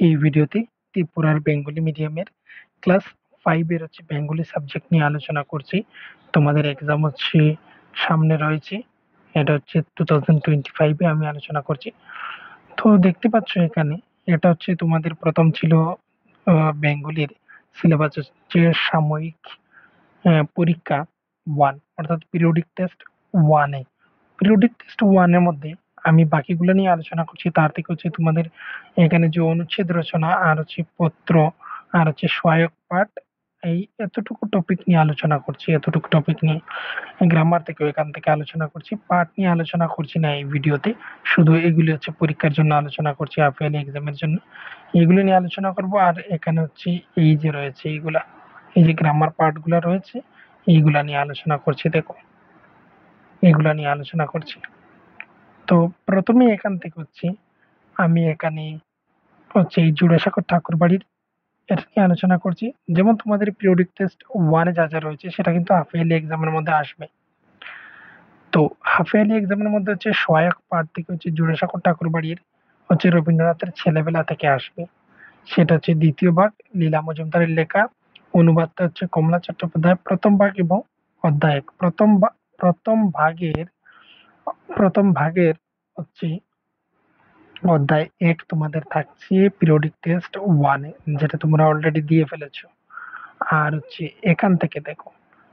এই ভিডিওতে ত্রিপুরার বেঙ্গলি মিডিয়ামের ক্লাস 5 এর বেঙ্গলি সাবজেক্ট নিয়ে আলোচনা করছি। তোমাদের এক্সাম সামনে রয়েছে। এটা 2025 এ আমি আলোচনা করছি। তো দেখতে পাচ্ছ এখানে এটা তোমাদের প্রথম ছিল বেঙ্গলির সিলেবাস সাময়িক পরীক্ষা 1 অর্থাৎ পিরিয়ডিক টেস্ট 1 এ। পিরিয়ডিক টেস্ট 1 এর মধ্যে আমি বাকিগুলো নিয়ে আলোচনা করছি। তার থেকে তোমাদের এখানে যে অনুচ্ছেদ রচনা আর পত্র আর সহায়ক পাঠ, এই এতটুকু টপিক নিয়ে আলোচনা করছি। এতটুকু টপিক নিয়ে গ্রামার থেকে এখান থেকে আলোচনা করছি, পাঠ নিয়ে আলোচনা করছি না এই ভিডিওতে। শুধু এগুলি পরীক্ষার জন্য আলোচনা করছি, হাফ ইয়ারলি এক্সামের জন্য এগুলো নিয়ে আলোচনা করব। আর এখানে এই যে রয়েছে এইগুলা, এই যে গ্রামার পার্ট গুলা রয়েছে এইগুলা নিয়ে আলোচনা করছি। দেখো এগুলা নিয়ে আলোচনা করছি। তো প্রথমে এখান থেকে আমি এখানে এই জোড়াসাঁকোর ঠাকুরবাড়ির এটা নিয়ে আলোচনা করছি। যেমন তোমাদের পিরিয়ডিক টেস্ট 1 এ যা যা রয়েছে সেটা কিন্তু হাফ ইয়ারলি এক্সামের মধ্যে আসবে। তো হাফ ইয়ারলি এক্সামের মধ্যে সহায়ক পাঠ থেকে জোড়াসাঁকোর ঠাকুরবাড়ির রবীন্দ্রনাথের ছেলেবেলা থেকে আসবে। সেটা দ্বিতীয় ভাগ, লীলা মজুমদারের লেখা। অনুবাদটা কমলা চট্টোপাধ্যায়। প্রথম ভাগ এবং অধ্যায় এক। প্রথম ভাগের অধ্যায় 1 তোমাদের থাকছে পিরিয়ডিক টেস্ট 1 এ, যেটা তোমরা অলরেডি দিয়ে ফেলেছো। আর এখান থেকে দেখো,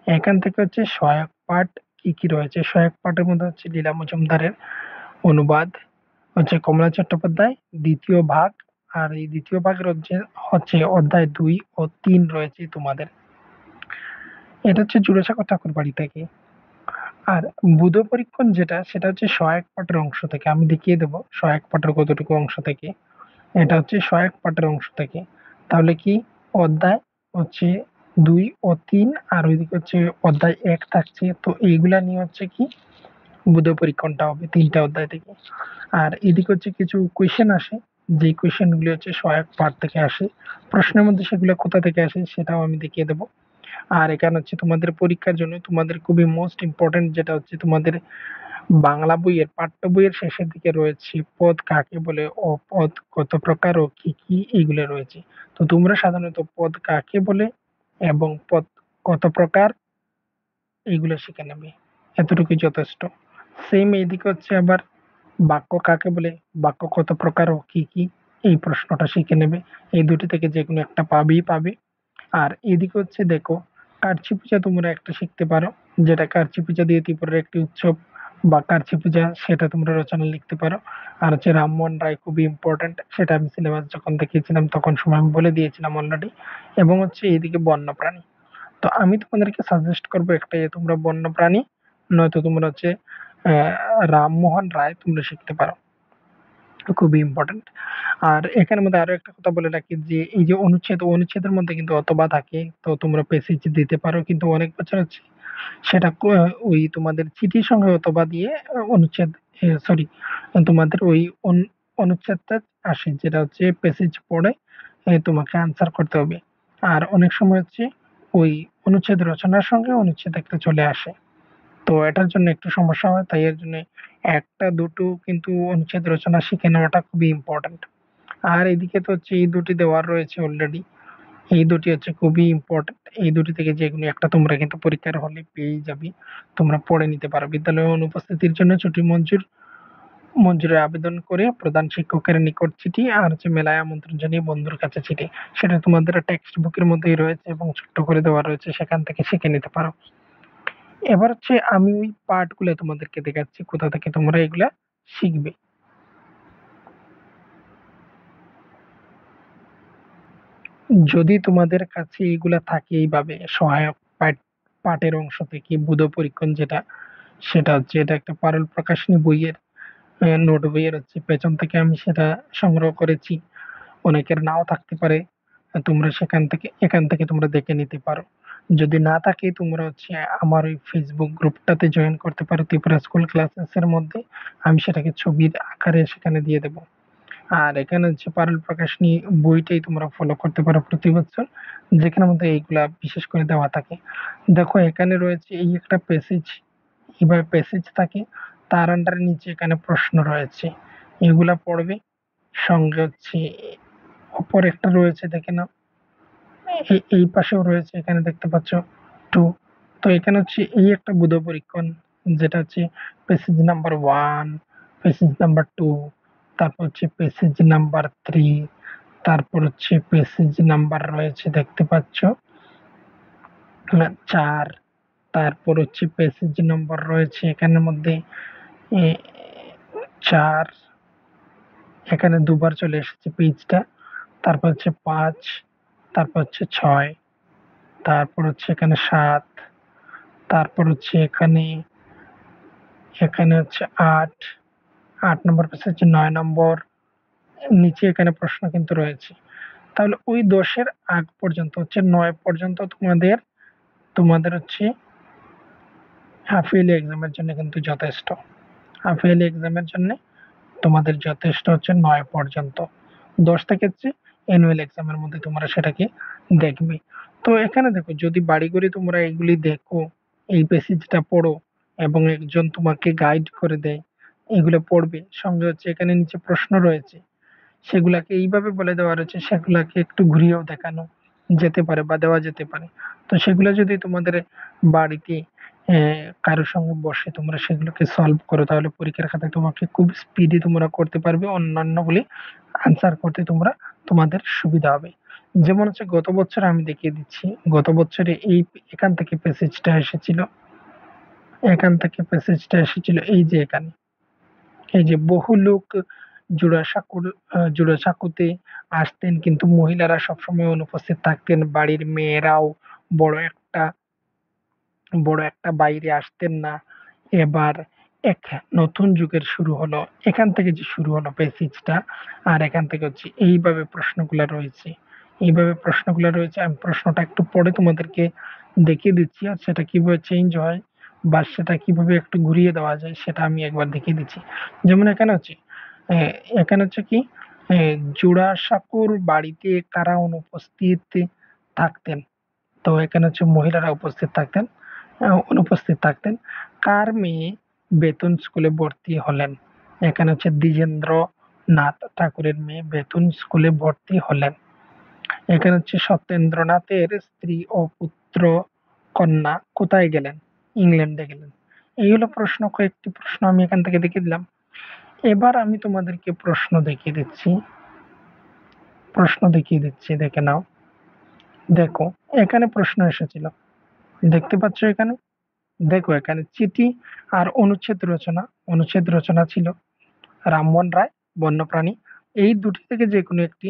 এখান থেকে সহায়ক পাঠ কি কি রয়েছে। সহায়ক পাঠের মধ্যে লীলা মজুমদারের অনুবাদ, কমলা চট্টোপাধ্যায় দ্বিতীয় ভাগ। আর এই দ্বিতীয় ভাগের অধ্যায় 2 ও 3 রয়েছে তোমাদের। এটা জোড়াসাঁকো ঠাকুরবাড়ি থেকে। আর বুধ পরীক্ষণ যেটা, সেটা সহায়ক পাঠের অংশ থেকে। আমি দেখিয়ে দেবো সহায়ক পাঠের কতটুকু অংশ থেকে। এটা সহায়ক পাঠের অংশ থেকে। তাহলে কি অধ্যায় 2 ও 3 আর ওইদিকে অধ্যায় 1 থাকছে। তো এইগুলা নিয়ে কি বুধ পরীক্ষণটা হবে 3টা অধ্যায় থেকে। আর এদিকে কিছু কোয়েশ্চেন আসে, যে কোয়েশ্চেন গুলি সহায়ক পাঠ থেকে আসে। প্রশ্নের মধ্যে সেগুলো কোথা থেকে আসে সেটাও আমি দেখিয়ে দেবো। আর এখানে তোমাদের পরীক্ষার জন্য তোমাদের খুবই মোস্ট ইম্পর্টেন্ট যেটা তোমাদের বাংলা বইয়ের পাঠ্য বইয়ের শেষের দিকে রয়েছে পদ কাকে বলে ও পদ কত প্রকার ও কি কি এইগুলো রয়েছে। তো তোমরা সাধারণত পদ কাকে বলে এবং পদ কত প্রকার এইগুলো শিখে নেবে, এতটুকু যথেষ্ট। সেম এইদিকে আবার বাক্য কাকে বলে, বাক্য কত প্রকার ও কি কি, এই প্রশ্নটা শিখে নেবে। এই দুটি থেকে যে কোনো একটা পাবে। আর এদিকে দেখো, কার্চি পূজা তোমরা একটা শিখতে পারো, যেটা কার্চি পূজা দিয়ে ত্রিপুরার একটি উৎসব বা কার্চি পূজা, সেটা তোমরা রচনা লিখতে পারো। আর রামমোহন রায় খুবই ইম্পর্টেন্ট, সেটা আমি সিলেবাস যখন দেখিয়েছিলাম তখন সময় আমি বলে দিয়েছিলাম অলরেডি। এবং এইদিকে বন্যপ্রাণী। তো আমি তোমাদেরকে সাজেস্ট করবো একটাই, তোমরা বন্যপ্রাণী নয়তো তোমরা রামমোহন রায় তোমরা শিখতে পারো, খুবই ইম্পর্টেন্ট। আর এখানের মধ্যে আরো একটা কথা বলে রাখি, যে এই যে অনুচ্ছেদের মধ্যে কিন্তু অথবা থাকে, তো তোমরা প্যাসেজ দিতে পারো। কিন্তু অনেক বছর সেটা ওই তোমাদের চিঠির সঙ্গে অথবা দিয়ে অনুচ্ছেদ, সরি, তোমাদের ওই অনুচ্ছেদটা আসে, যেটা প্যাসেজ পড়ে তোমাকে আনসার করতে হবে। আর অনেক সময় ওই অনুচ্ছেদ রচনার সঙ্গে অনুচ্ছেদ একটা চলে আসে, তো এটার জন্য একটু সমস্যা হয়। তাই এর জন্য একটা দুটো কিন্তু অনুচ্ছেদ রচনা শিখে নেওয়াটা খুবই ইম্পর্টেন্ট। আর এদিকে তো এই দুটি দেওয়ার রয়েছে অলরেডি। এই দুটি খুবই ইম্পর্টেন্ট। এই দুটি থেকে যে কোনো একটা তোমরা কিন্তু পরীক্ষার হলে পেয়ে যাবে, তোমরা পড়ে নিতে পারো। বিদ্যালয়ে অনুপস্থিতির জন্য ছুটি মঞ্জুরের আবেদন করে প্রধান শিক্ষকের নিকট চিঠি, আর মেলায় আমন্ত্রণ জানিয়ে বন্ধুর কাছে চিঠি, সেটা তোমাদের টেক্সট বুকের মধ্যেই রয়েছে এবং ছোট্ট করে দেওয়া রয়েছে, সেখান থেকে শিখে নিতে পারো। এবার আমি ওই পার্ট গুলো তোমাদেরকে দেখাচ্ছি কোথা থেকে তোমরা এগুলা শিখবে। যদি তোমাদের কাছে এগুলা থাকে এইভাবে সহায়ক পাঠের অংশ থেকে বুধ পরীক্ষণ যেটা, সেটা এটা একটা পারুল প্রকাশনী বইয়ের নোট বইয়ের পেছন থেকে আমি সেটা সংগ্রহ করেছি। অনেকের নাও থাকতে পারে, তোমরা এখান থেকে তোমরা দেখে নিতে পারো। যদি না থাকে তোমরা আমার ওই ফেসবুক গ্রুপটাতে জয়েন করতে পারো, ত্রিপুরা স্কুল ক্লাসেস এর মধ্যে আমি সেটাকে ছবির আকারে সেখানে দিয়ে দেবো। আর এখানে পারুল প্রকাশনী বইটাই তোমরা ফলো করতে পারো প্রতি বছর, যেখানের মধ্যে এইগুলা বিশেষ করে দেওয়া থাকে। দেখো এখানে রয়েছে এই একটা প্যাসেজ, এইভাবে প্যাসেজ থাকে, তার আন্ডারে নিচে এখানে প্রশ্ন রয়েছে, এগুলা পড়বে। সঙ্গে অপর একটা রয়েছে দেখে নাও, এই পাশেও রয়েছে, এখানে দেখতে পাচ্ছ 2। তো এখানে হচ্ছে এই একটা বুধ পরীক্ষণ, যেটা হচ্ছে পেসেজ নাম্বার 1, পেসেজ নাম্বার 2, তারপর হচ্ছে পেসেজ নাম্বার 3, তারপর হচ্ছে পেসেজ নাম্বার রয়েছে দেখতে পাচ্ছ 4, তারপর হচ্ছে পেসেজ নম্বর রয়েছে এখানের মধ্যে 4, এখানে দুবার চলে এসেছে পেজটা। তারপর হচ্ছে 5, তারপর হচ্ছে 6, তারপর হচ্ছে এখানে 7, তারপর হচ্ছে এখানে হচ্ছে 8, 8 নম্বর পেজ হচ্ছে 9 নম্বর, নিচে এখানে প্রশ্ন কিন্তু রয়েছে। তাহলে ওই 10-এর আগ পর্যন্ত হচ্ছে 9 পর্যন্ত তোমাদের হচ্ছে হাফ ইয়ারলি এক্সামের জন্য কিন্তু যথেষ্ট। হাফ ইয়ারলি এক্সামের জন্য তোমাদের যথেষ্ট হচ্ছে 9 পর্যন্ত। 10 থেকে হচ্ছে অ্যানুয়াল এক্সামের মধ্যে তোমরা সেটাকে দেখবে। তো এখানে দেখো, যদি বাড়ি করে তোমরা এগুলি দেখো, এই প্যাসেজটা পড়ো এবং একজন তোমাকে গাইড করে দেয়, এগুলো পড়বে, সঙ্গে হচ্ছে এখানে নিচে প্রশ্ন রয়েছে, সেগুলাকে এইভাবে বলে দেওয়া রয়েছে, সেগুলাকে একটু ঘুরিয়েও দেখানো যেতে পারে বা দেওয়া যেতে পারে। তো সেগুলো যদি তোমাদের বাড়িতে কারোর সঙ্গে বসে তোমরা সেগুলোকে সলভ করো, তাহলে পরীক্ষার খাতায় তোমাকে খুব স্পিডি তোমরা করতে পারবে, অন্যান্যগুলি আনসার করতে তোমাদের সুবিধা হবে। যেমন হচ্ছে গত বছর আমি দেখিয়ে দিচ্ছি, গত বছরে এখান থেকে প্যাসেজটা এসেছিল, এই যে এখানে, এই যে বহু লোক জোড়াসাঁকোতে আসতেন, কিন্তু মহিলারা সবসময় অনুপস্থিত থাকতেন, বাড়ির মেয়েরাও বড় একটা বাইরে আসতেন না। এবার এক নতুন যুগের শুরু হলো, এখান থেকে যে শুরু হলো প্যাসেজটা। আর এখান থেকে হচ্ছে এইভাবে প্রশ্নগুলো রয়েছে। আমি প্রশ্নটা একটু পরে তোমাদেরকে দেখিয়ে দিচ্ছি, আর সেটা কিভাবে চেঞ্জ হয় বা সেটা কিভাবে একটু ঘুরিয়ে দেওয়া যায় সেটা আমি একবার দেখিয়ে দিচ্ছি। যেমন আহ, এখানে হচ্ছে কি, জোড়াসাঁকোর বাড়িতে কারা অনুপস্থিত থাকতেন। তো এখানে হচ্ছে মহিলারা অনুপস্থিত থাকতেন। কার মেয়ে বেতন স্কুলে ভর্তি হলেন? এখানে হচ্ছে দ্বিজেন্দ্র নাথ ঠাকুরের মেয়ে বেতন স্কুলে ভর্তি হলেন। এখানে হচ্ছে সত্যেন্দ্রনাথের স্ত্রী ও পুত্র কন্যা কোথায় গেলেন? ইংল্যান্ডে গেলেন। এই হলো প্রশ্ন, কয়েকটি প্রশ্ন আমি এখান থেকে দেখিয়ে দিলাম। এবার আমি তোমাদেরকে প্রশ্ন দেখিয়ে দিচ্ছি, দেখে নাও। দেখো, এখানে প্রশ্ন এসেছিল, দেখতে পাচ্ছ এখানে, দেখো এখানে চিঠি আর অনুচ্ছেদ রচনা ছিল রামমোহন রায় বন্যপ্রাণী। এই দুটি থেকে যে কোনো একটি,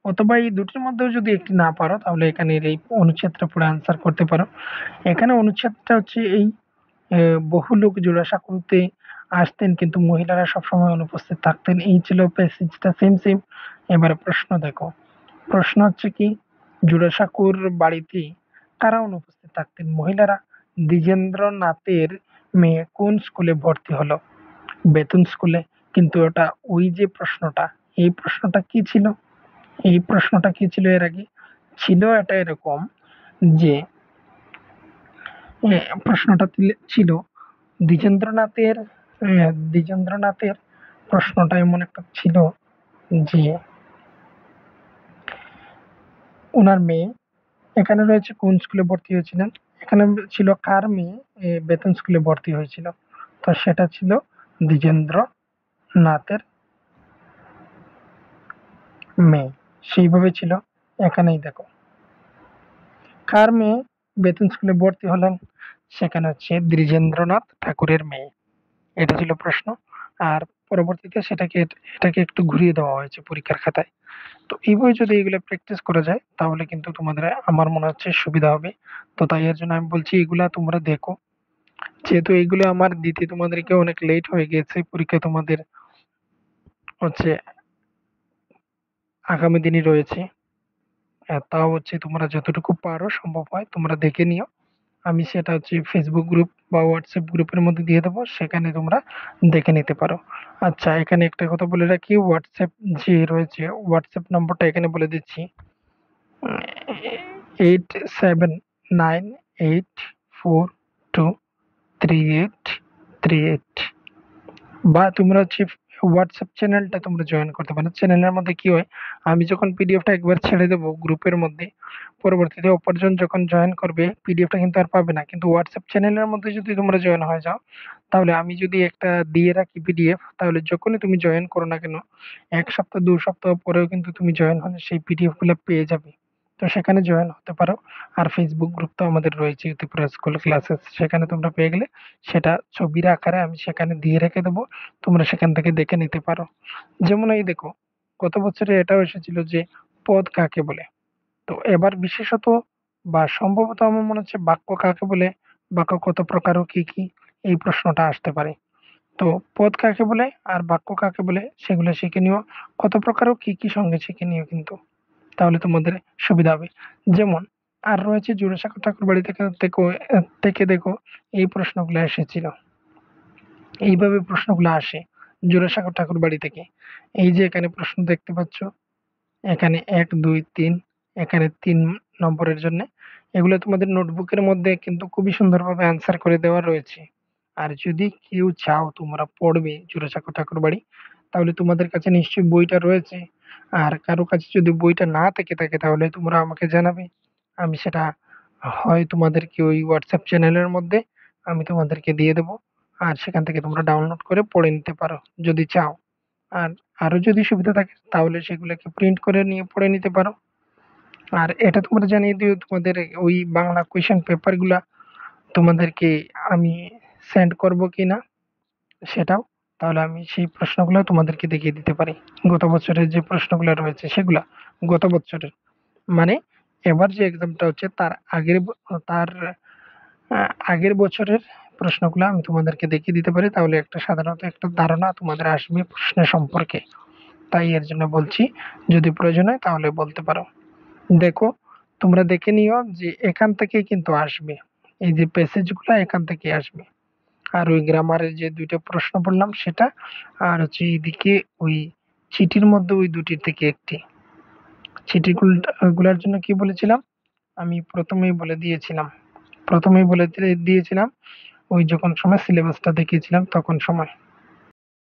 অথবা এই দুটির মধ্যেও যদি একটি না পারো, তাহলে এখানে এই অনুচ্ছেদটা পড়ে আনসার করতে পারো। এখানে অনুচ্ছেদটা হচ্ছে এই বহু লোক জোড়াসাঁকোতে আসতেন, কিন্তু মহিলারা সবসময় অনুপস্থিত থাকতেন, এই ছিল প্যাসেজটা, সেম। এবারে প্রশ্ন দেখো, প্রশ্ন হচ্ছে কি, জোড়াসাঁকোর বাড়িতে কারা অনুপস্থিত থাকতেন? মহিলারা। দ্বিজেন্দ্রনাথের মেয়ে কোন স্কুলে ভর্তি হলো? বেতন স্কুলে। কিন্তু ওটা, ওই যে প্রশ্নটা, এই প্রশ্নটা কি ছিল? এর আগে ছিল এটা এরকম যে, প্রশ্নটা ছিল দ্বিজেন্দ্রনাথের দ্বিজেন্দ্রনাথের প্রশ্নটা এমন একটা ছিল যে, ওনার মেয়ে, এখানে রয়েছে কোন স্কুলে ভর্তি হয়েছিলেন, এখানে ছিল কার মেয়ে বেতন স্কুলে ভর্তি হয়েছিল। তো সেটা ছিল দ্বিজেন্দ্রনাথের মেয়ে, সেইভাবে ছিল। এখানেই দেখো, কার মেয়ে বেতন স্কুলে ভর্তি হলেন? সেখানে হচ্ছে দ্বিজেন্দ্রনাথ ঠাকুরের মেয়ে। এটা ছিল প্রশ্ন। আর পরবর্তীতে এটাকে একটু ঘুরিয়ে দেওয়া হয়েছে পরীক্ষার খাতায়। তো এইভাবে যদি এগুলো প্র্যাকটিস করা যায়, তাহলে কিন্তু তোমাদের, আমার মনে হচ্ছে, সুবিধা হবে। তো তাই এর জন্য আমি বলছি এগুলা তোমরা দেখো, যেহেতু এইগুলো আমার দিতে তোমাদেরকে অনেক লেট হয়ে গেছে, পরীক্ষা তোমাদের হচ্ছে আগামী দিনই রয়েছে। তাও হচ্ছে তোমরা যতটুকু পারো সম্ভব হয় তোমরা দেখে নিও। আমি সেটা হচ্ছে ফেসবুক গ্রুপ বা হোয়াটসঅ্যাপ গ্রুপের মধ্যে দিয়ে দেবো, সেখানে তোমরা দেখে নিতে পারো। আচ্ছা, এখানে একটা কথা বলে রাখি, হোয়াটসঅ্যাপ যে রয়েছে, হোয়াটসঅ্যাপ নম্বরটা এখানে বলে দিচ্ছি, 8798423838, বা তোমরা হচ্ছে হোয়াটসঅ্যাপ চ্যানেলটা তোমরা জয়েন করতে পারো। চ্যানেলের মধ্যে কি হয়, আমি যখন পিডিএফটা একবার ছেড়ে দেবো গ্রুপের মধ্যে, পরবর্তীতে অপরজন যখন জয়েন করবে পিডিএফটা কিন্তু আর পাবে না। কিন্তু হোয়াটসঅ্যাপ চ্যানেলের মধ্যে যদি তোমরা জয়েন হয়ে যাও, তাহলে আমি যদি একটা দিয়ে রাখি পিডিএফ, তাহলে যখনই তুমি জয়েন করো না কেন, ১ সপ্তাহ ২ সপ্তাহ পরেও কিন্তু তুমি জয়েন হলে সেই পিডিএফ গুলা পেয়ে যাবে। তো সেখানে জয়েন হতে পারো। আর ফেসবুক গ্রুপ তো আমাদের রয়েছে, ত্রিপুরা স্কুল ক্লাসেস, সেখানে তোমরা পেয়ে গেলে সেটা ছবির আকারে আমি সেখানে দিয়ে রেখে দেবো, তোমরা সেখান থেকে দেখে নিতে পারো। যেমন এই দেখো, গত বছরে এটাও এসেছিল যে পদ কাকে বলে। তো এবার বিশেষত বা সম্ভবত আমার মনে হচ্ছে বাক্য কাকে বলে, বাক্য কত প্রকার ও কি কি, এই প্রশ্নটা আসতে পারে। তো পদ কাকে বলে আর বাক্য কাকে বলে সেগুলো শিখে নিও, কত প্রকার ও কি কি সঙ্গে শিখে নিও কিন্তু, তাহলে তোমাদের সুবিধা হবে। যেমন আর রয়েছে জোড়াসাঁকো ঠাকুরবাড়ি থেকে দেখো এই প্রশ্নগুলো এসেছিল, এইভাবে প্রশ্নগুলো আসে জোড়াসাঁকো ঠাকুরবাড়ি থেকে। এই যে এখানে প্রশ্ন দেখতে পাচ্ছ, এখানে ১ ২ ৩, এখানে ৩ নম্বরের জন্য, এগুলো তোমাদের নোটবুকের মধ্যে কিন্তু খুবই সুন্দরভাবে অ্যান্সার করে দেওয়া রয়েছে। আর যদি কেউ চাও তোমরা পড়বে জোড়াসাঁকো ঠাকুরবাড়ি, তাহলে তোমাদের কাছে নিশ্চয়ই বইটা রয়েছে। আর কারো কাছে যদি বইটা না থেকে থাকে তাহলে তোমরা আমাকে জানাবে, আমি সেটা হয় তোমাদেরকে ওই হোয়াটসঅ্যাপ চ্যানেলের মধ্যে আমি তোমাদেরকে দিয়ে দেবো, আর সেখান থেকে তোমরা ডাউনলোড করে পড়ে নিতে পারো যদি চাও। আর আরো যদি সুবিধা থাকে তাহলে সেগুলোকে প্রিন্ট করে নিয়ে পড়ে নিতে পারো। আর এটা তোমরা জানিয়ে দিও তোমাদের ওই বাংলা কোয়েশ্চেন পেপার গুলা তোমাদেরকে আমি সেন্ড করব কিনা সেটাও, তাহলে আমি সেই প্রশ্নগুলো তোমাদেরকে দেখিয়ে দিতে পারি। গত বছরের যে প্রশ্নগুলো রয়েছে সেগুলা, গত বছরের মানে এবার যে এক্সামটা হচ্ছে তার আগের বছরের প্রশ্নগুলো আমি তোমাদেরকে দেখিয়ে দিতে পারি, তাহলে একটা সাধারণত একটা ধারণা তোমাদের আসবে প্রশ্নের সম্পর্কে। তাই এর জন্য বলছি, যদি প্রয়োজন হয় তাহলে বলতে পারো। দেখো, তোমরা দেখে নিও যে এখান থেকেই কিন্তু আসবে, এই যে প্যাসেজ গুলা এখান থেকে আসবে। আর ওই গ্রামারের যে ২টা প্রশ্ন বললাম সেটা, আর হচ্ছে এইদিকে ওই চিঠির মধ্যে ওই দুটির থেকে একটি। গুলার জন্য কি বলেছিলাম, আমি প্রথমেই বলে দিয়েছিলাম ওই যখন সময় সিলেবাসটা দেখিয়েছিলাম তখন সময়।